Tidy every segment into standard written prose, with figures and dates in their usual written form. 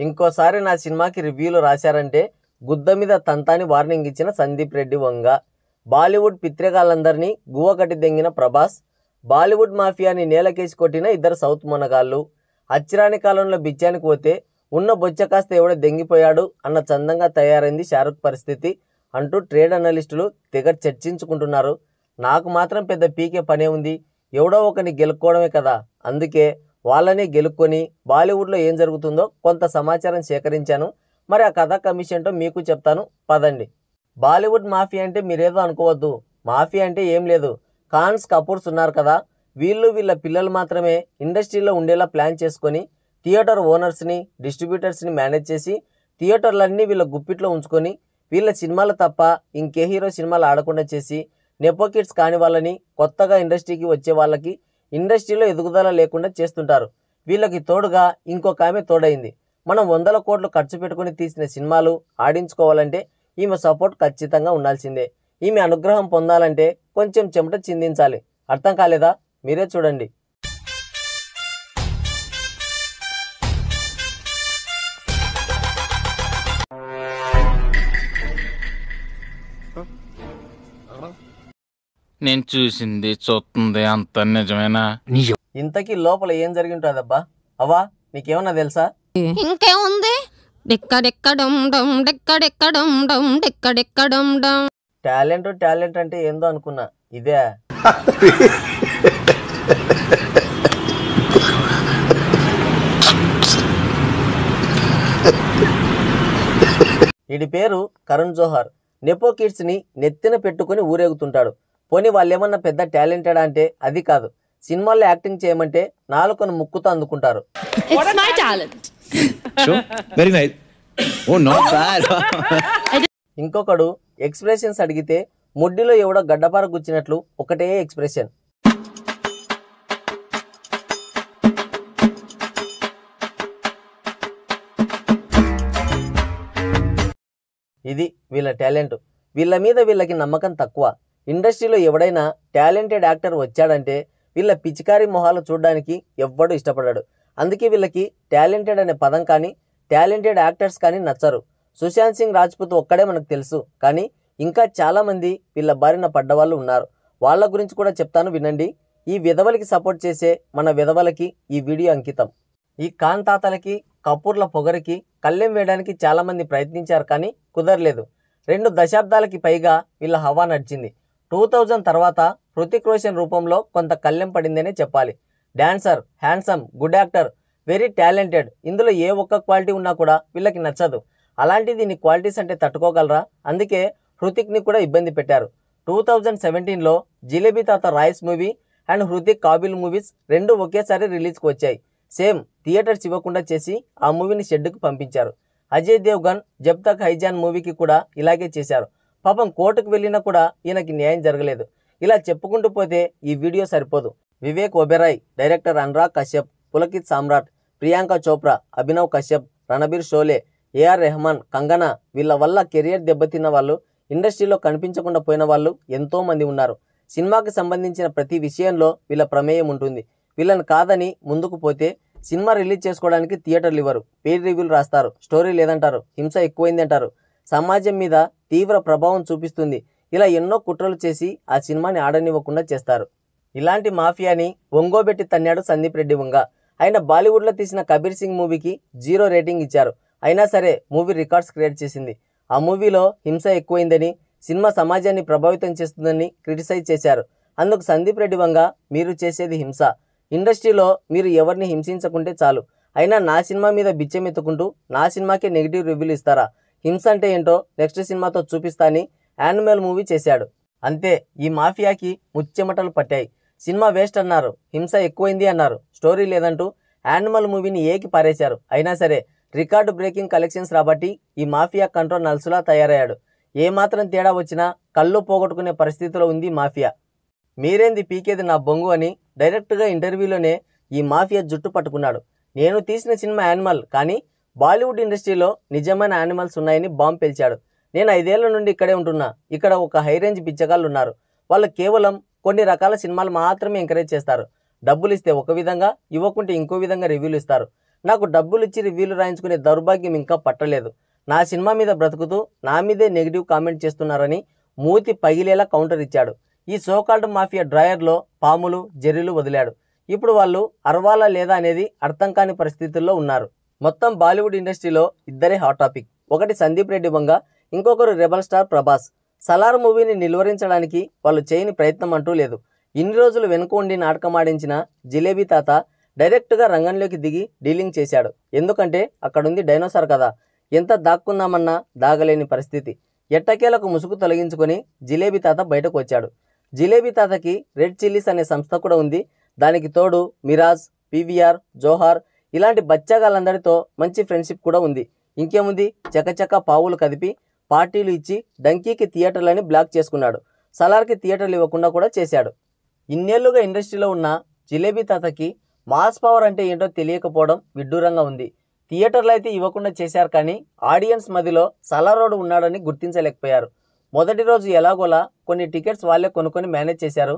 ఇంకోసారి నా సినిమాకి రివ్యూలు రాశారంటే గుద్ద మీద తంతాని వార్నింగ్ ఇచ్చిన సందీప్ రెడ్డి వంగ. బాలీవుడ్ పిత్రికాలందరినీ గువ్వకట్టి దెంగిన ప్రభాస్. బాలీవుడ్ మాఫియాని నేలకేసి కొట్టిన ఇద్దరు సౌత్ మొనగాళ్ళు. అచ్చిరాని కాలంలో బిచ్చానికి పోతే ఉన్న బొచ్చ కాస్త ఎవడో దెంగిపోయాడు అన్న చందంగా తయారైంది షారుఖ్ పరిస్థితి అంటూ ట్రేడ్ అనలిస్టులు తెగ చర్చించుకుంటున్నారు. నాకు మాత్రం పెద్ద పీకే పనే ఉంది, ఎవడో ఒకరిని గెలుక్కోవడమే కదా. అందుకే వాళ్ళనే గెలుక్కొని బాలీవుడ్లో ఏం జరుగుతుందో కొంత సమాచారం సేకరించాను. మరి ఆ కథా కమిషన్తో మీకు చెప్తాను, పదండి. బాలీవుడ్ మాఫియా అంటే మీరేదో అనుకోవద్దు. మాఫియా అంటే ఏం లేదు, ఖాన్స్ కపూర్స్ ఉన్నారు కదా, వీళ్ళ పిల్లలు మాత్రమే ఇండస్ట్రీలో ఉండేలా ప్లాన్ చేసుకొని థియేటర్ ఓనర్స్ని డిస్ట్రిబ్యూటర్స్ని మేనేజ్ చేసి థియేటర్లన్నీ వీళ్ళ గుప్పిట్లో ఉంచుకొని వీళ్ళ సినిమాలు తప్ప ఇంకే హీరో సినిమాలు ఆడకుండా చేసి నెపో కిడ్స్ కాని వాళ్ళని కొత్తగా ఇండస్ట్రీకి వచ్చే వాళ్ళకి ఇండస్ట్రీలో ఎదుగుదల లేకుండా చేస్తుంటారు. వీళ్ళకి తోడుగా ఇంకొక ఆమె తోడైంది. మనం 100 కోట్లు ఖర్చు పెట్టుకుని తీసిన సినిమాలు ఆడించుకోవాలంటే ఈమె సపోర్ట్ ఖచ్చితంగా ఉండాల్సిందే. ఈమె అనుగ్రహం పొందాలంటే కొంచెం చెమట చిందించాలి. అర్థం కాలేదా? మీరే చూడండి. నేను చూసింది చూస్తుంది అంత నిజమేనా? ఇంతకీ లోపల ఏం జరిగి ఉంటుందబ్బా? అవ్వా నీకేమన్నా తెలుసా? ఇంకేముంది, టాలెంట్ అంటే ఏందో అనుకున్నా, ఇదే. వీడి పేరు కరణ్ జోహార్. నెపో కిడ్స్ ని నెత్తిన పెట్టుకుని ఊరేగుతుంటాడు. పోనీ వాళ్ళేమన్నా పెద్ద టాలెంటెడ్ అంటే అది కాదు. సినిమాల్లో యాక్టింగ్ చేయమంటే నాలుకను ముక్కుతో అందుకుంటారు. ఇంకొకడు ఎక్స్ప్రెషన్స్ అడిగితే ముడ్డిలో ఎవడో గడ్డపార గుచ్చినట్లు ఒకటే ఎక్స్ప్రెషన్. ఇది వీళ్ళ టాలెంట్. వీళ్ళ మీద వీళ్ళకి నమ్మకం తక్కువ. ఇండస్ట్రీలో ఎవడైనా టాలెంటెడ్ యాక్టర్ వచ్చాడంటే వీళ్ళ పిచికారి మొహాలు చూడడానికి ఎవ్వడూ ఇష్టపడాడు. అందుకే వీళ్ళకి టాలెంటెడ్ అనే పదం కానీ టాలెంటెడ్ యాక్టర్స్ కానీ నచ్చరు. సుశాంత్ సింగ్ రాజ్పుత్ ఒక్కడే మనకు తెలుసు, కానీ ఇంకా చాలామంది వీళ్ళ బారిన పడ్డవాళ్ళు ఉన్నారు. వాళ్ళ గురించి కూడా చెప్తాను, వినండి. ఈ విధవలకి సపోర్ట్ చేసే మన విధవలకి ఈ వీడియో అంకితం. ఈ ఖాన్ తాతలకి కపూర్ల పొగరికి కళ్ళెం వేయడానికి చాలామంది ప్రయత్నించారు, కానీ కుదరలేదు. 2 దశాబ్దాలకి పైగా వీళ్ళ హవా నడిచింది. 2000 తర్వాత హృతిక్ రోషన్ రూపంలో కొంత కళ్ళెం పడిందనే చెప్పాలి. Dancer, handsome, good actor, very talented. ఇందులో ఏ ఒక్క క్వాలిటీ ఉన్నా కూడా వీళ్ళకి నచ్చదు. అలాంటిది ఇన్ని క్వాలిటీస్ అంటే తట్టుకోగలరా? అందుకే హృతిక్ని కూడా ఇబ్బంది పెట్టారు. 2017లో జిలేబీ తాత Royce movie and Hrithik Kaabil movies 2 ఒకేసారి రిలీజ్కి వచ్చాయి. సేమ్ థియేటర్స్ ఇవ్వకుండా చేసి ఆ మూవీని షెడ్డుకు పంపించారు. అజయ్ దేవ్గన్ జబ్ తక్ హైజాన్ మూవీకి కూడా ఇలాగే చేశారు. పాపం కోర్టుకు వెళ్ళినా కూడా ఈయనకి న్యాయం జరగలేదు. ఇలా చెప్పుకుంటూ పోతే ఈ వీడియో సరిపోదు. వివేక్ ఒబెరాయ్, డైరెక్టర్ అనురాగ్ కశ్యప్, పులకిత్ సామ్రాట్, ప్రియాంక చోప్రా, అభినవ్ కశ్యప్, రణబీర్ షోలే, ఏఆర్ రెహమాన్, కంగనా, వీళ్ళ వల్ల కెరియర్ దెబ్బతిన్న వాళ్ళు, ఇండస్ట్రీలో కనిపించకుండా పోయిన వాళ్ళు ఎంతో మంది ఉన్నారు. సినిమాకి సంబంధించిన ప్రతి విషయంలో వీళ్ళ ప్రమేయం ఉంటుంది. వీళ్ళని కాదని ముందుకు పోతే సినిమా రిలీజ్ చేసుకోవడానికి థియేటర్లు ఇవ్వరు, పెయిడ్ రివ్యూలు రాస్తారు, స్టోరీ లేదంటారు, హింస ఎక్కువైంది అంటారు, సమాజం మీద తీవ్ర ప్రభావం చూపిస్తుంది. ఇలా ఎన్నో కుట్రలు చేసి ఆ సినిమాని ఆడనివ్వకుండా చేస్తారు. ఇలాంటి మాఫియాని ఒంగోబెట్టి తన్నాడు సందీప్ రెడ్డి వంగ. ఆయన బాలీవుడ్లో తీసిన కబీర్ సింగ్ మూవీకి 0 రేటింగ్ ఇచ్చారు. అయినా సరే మూవీ రికార్డ్స్ క్రియేట్ చేసింది. ఆ మూవీలో హింస ఎక్కువైందని, సినిమా సమాజాన్ని ప్రభావితం చేస్తుందని క్రిటిసైజ్ చేశారు. అందుకు సందీప్ రెడ్డి వంగ, మీరు చేసేది హింస. ఇండస్ట్రీలో మీరు ఎవరిని హింసించకుంటే చాలు. అయినా నా సినిమా మీద బిచ్చం ఎత్తుకుంటూ నా సినిమాకే నెగిటివ్ రివ్యూలు ఇస్తారా? హింస అంటే ఏంటో నెక్స్ట్ సినిమాతో చూపిస్తా అని యానిమల్ మూవీ చేశాడు. అంతే, ఈ మాఫియాకి ముచ్చెమటలు పట్టాయి. సినిమా వేస్ట్ అన్నారు, హింస ఎక్కువైంది అన్నారు, స్టోరీ లేదంటూ యానిమల్ మూవీని ఏకి పారేశారు. అయినా సరే రికార్డు బ్రేకింగ్ కలెక్షన్స్ రాబట్టి ఈ మాఫియా కంట్రోల్ నల్సులా తయారయ్యాడు. ఏమాత్రం తేడా వచ్చినా కళ్ళు పోగొట్టుకునే పరిస్థితిలో ఉంది మాఫియా. మీరేంది పీకేది నా బొంగు అని డైరెక్ట్గా ఇంటర్వ్యూలోనే ఈ మాఫియా జుట్టు పట్టుకున్నాడు. నేను తీసిన సినిమా యానిమల్, కానీ బాలీవుడ్ ఇండస్ట్రీలో నిజమైన యానిమల్స్ ఉన్నాయని బాంబు పేల్చాడు. నేను 5 ఏళ్ల నుండి ఇక్కడే ఉంటున్నా. ఇక్కడ ఒక హై రేంజ్ బిచ్చగాళ్ళు ఉన్నారు. వాళ్ళు కేవలం కొన్ని రకాల సినిమాలు మాత్రమే ఎంకరేజ్ చేస్తారు. డబ్బులు ఇస్తే ఒక విధంగా, ఇవ్వకుంటే ఇంకో విధంగా రివ్యూలు ఇస్తారు. నాకు డబ్బులు ఇచ్చి రివ్యూలు రాయించుకునే దౌర్భాగ్యం ఇంకా పట్టలేదు. నా సినిమా మీద బ్రతుకుతూ నా మీదే నెగిటివ్ కామెంట్ చేస్తున్నారని మూతి పగిలేలా కౌంటర్ ఇచ్చాడు. ఈ సోకాల్డ్ మాఫియా డ్రాయర్లో పాములు జెర్రీలు వదిలాడు. ఇప్పుడు వాళ్ళు అరవాలా లేదా అనేది అర్థం కాని పరిస్థితుల్లో ఉన్నారు. మొత్తం బాలీవుడ్ ఇండస్ట్రీలో ఇద్దరే హాట్ టాపిక్. ఒకటి సందీప్ రెడ్డి వంగ, ఇంకొకరు రెబల్ స్టార్ ప్రభాస్. సలార్ మూవీని నిలువరించడానికి వాళ్ళు చేయని ప్రయత్నం అంటూ లేదు. ఇన్ని రోజులు వెనుక ఉండి నాటకమాడించిన జిలేబీ తాత డైరెక్ట్గా రంగంలోకి దిగి డీలింగ్ చేశాడు. ఎందుకంటే అక్కడుంది డైనోసార్ కదా, ఎంత దాక్కుందామన్నా దాగలేని పరిస్థితి. ఎట్టకేలకు ముసుగు తొలగించుకొని జిలేబీ తాత బయటకు వచ్చాడు. జిలేబీ తాతకి రెడ్ చిల్లీస్ అనే సంస్థ కూడా ఉంది. దానికి తోడు మిరాజ్, పీవీఆర్, జోహార్ ఇలాంటి బచ్చాగాళ్ళందరితో మంచి ఫ్రెండ్షిప్ కూడా ఉంది. ఇంకేముంది, చకచక పావులు కదిపి పార్టీలు ఇచ్చి డంకీకి థియేటర్లని బ్లాక్ చేసుకున్నాడు. సలార్కి థియేటర్లు ఇవ్వకుండా కూడా చేశాడు. ఇన్నేళ్లుగా ఇండస్ట్రీలో ఉన్న జిలేబీ తాతకి మాస్ పవర్ అంటే ఏంటో తెలియకపోవడం విడ్డూరంగా ఉంది. థియేటర్లు అయితే ఇవ్వకుండా చేశారు, కానీ ఆడియన్స్ మధ్యలో సలారోడు ఉన్నాడని గుర్తించలేకపోయారు. మొదటి రోజు ఎలాగోలా కొన్ని టికెట్స్ వాళ్ళే కొనుక్కొని మేనేజ్ చేశారు.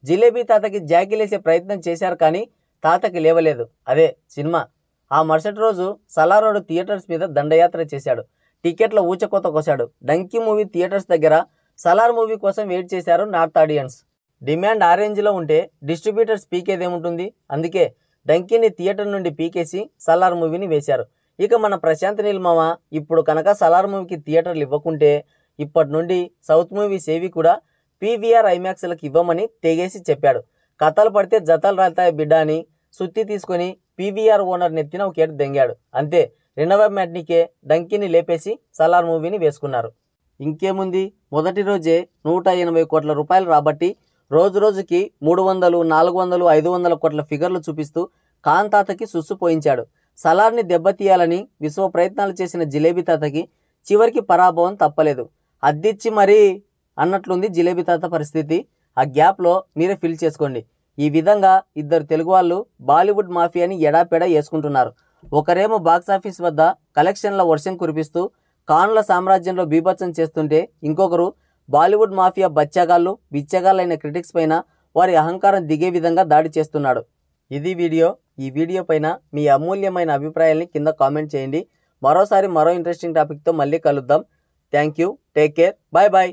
జిలేబీ తాతకి జాకీలేసే ప్రయత్నం చేశారు, కానీ తాతకి లేవలేదు. అదే సినిమా. ఆ మరుసటి రోజు సలారోడు థియేటర్స్ మీద దండయాత్ర చేశాడు. టికెట్ల ఊచకోత కోశాడు. డంకీ మూవీ థియేటర్స్ దగ్గర సలార్ మూవీ కోసం వెయిట్ చేశారు నార్త్ ఆడియన్స్. డిమాండ్ ఆ రేంజ్లో ఉంటే డిస్ట్రిబ్యూటర్స్ పీకేదేముంటుంది. అందుకే డంకీని థియేటర్ నుండి పీకేసి సలార్ మూవీని వేశారు. ఇక మన ప్రశాంత్ నీల్ మామ ఇప్పుడు కనుక సలార్ మూవీకి థియేటర్లు ఇవ్వకుంటే ఇప్పటి నుండి సౌత్ మూవీస్ ఏవి కూడా పీవీఆర్ ఐమాక్స్లకు ఇవ్వమని తెగేసి చెప్పాడు. కథలు పడితే జతలు రాతాయి బిడ్డ అని సుత్తి తీసుకొని పీవీఆర్ ఓనర్ నెత్తిన ఒక ఏడు దెంగాడు. అంతే, రెండవ మ్యాట్నికే డంకీని లేపేసి సలార్ మూవీని వేసుకున్నారు. ఇంకేముంది, మొదటి రోజే 180 కోట్ల రూపాయలు రాబట్టి రోజు రోజుకి 300, 400, 500 కోట్ల ఫిగర్లు చూపిస్తూ ఖాన్ తాతకి సుస్సు పోయించాడు. సలార్ని దెబ్బతీయాలని విశ్వ ప్రయత్నాలు చేసిన జిలేబీ తాతకి చివరికి పరాభవం తప్పలేదు. అద్దిచ్చి మరీ అన్నట్లుంది జిలేబీ తాత పరిస్థితి. ఆ గ్యాప్లో మీరే ఫిల్ చేసుకోండి. ఈ విధంగా ఇద్దరు తెలుగు వాళ్ళు బాలీవుడ్ మాఫియాని ఎడాపెడా వేసుకుంటున్నారు. ఒకరేమో బాక్సాఫీస్ వద్ద కలెక్షన్ల వర్షం కురిపిస్తూ ఖాన్ల సామ్రాజ్యంలో బీభత్సం చేస్తుంటే, ఇంకొకరు బాలీవుడ్ మాఫియా బచ్చగాళ్ళు బిచ్చగాళ్ళైన క్రిటిక్స్ పైన వారి అహంకారం దిగే విధంగా దాడి చేస్తున్నాడు. ఇది వీడియో. ఈ వీడియో పైన మీ అమూల్యమైన అభిప్రాయాల్ని కింద కామెంట్ చేయండి. మరోసారి మరో ఇంట్రెస్టింగ్ టాపిక్తో మళ్ళీ కలుద్దాం. Thank you. Take care. Bye bye.